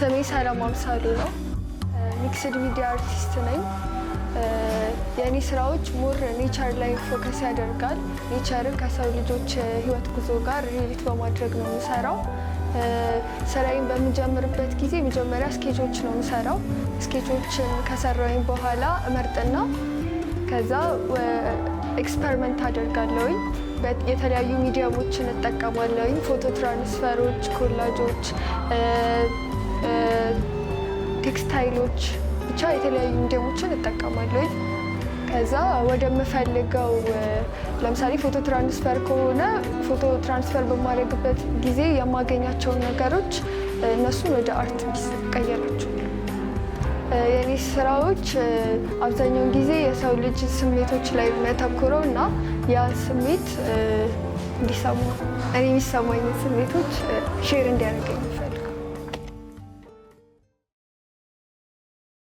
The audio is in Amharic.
ስሜ ሰላም አምሳሉ ነው። ሚክስድ ሚዲያ አርቲስት ነኝ። የኔ ስራዎች ሞር ኔቸር ላይ ፎከስ ያደርጋል። ኔቸርን ከሰው ልጆች ህይወት ጉዞ ጋር ሪሌት በማድረግ ነው የምሰራው። ስራዬን በምጀምርበት ጊዜ መጀመሪያ ስኬቾች ነው የምሰራው። ስኬቾችን ከሰራሁኝ በኋላ እመርጥና ከዛ ኤክስፐሪመንት አደርጋለሁኝ። የተለያዩ ሚዲየሞችን እጠቀማለሁኝ። ፎቶ ትራንስፈሮች፣ ኮላጆች፣ ቴክስታይሎች፣ ብቻ የተለያዩ ሚዲየሞችን እጠቀማለሁኝ። ከዛ ወደምፈልገው ለምሳሌ ፎቶ ትራንስፈር ከሆነ ፎቶ ትራንስፈር በማድረግበት ጊዜ የማገኛቸውን ነገሮች እነሱን ወደ አርት ቀየራቸው። የኔ ስራዎች አብዛኛውን ጊዜ የሰው ልጅ ስሜቶች ላይ የሚያተኩረው እና ያ ስሜት እንዲሰማ እኔ የሚሰማኝ ስሜቶች ሼር እንዲያደርገኝ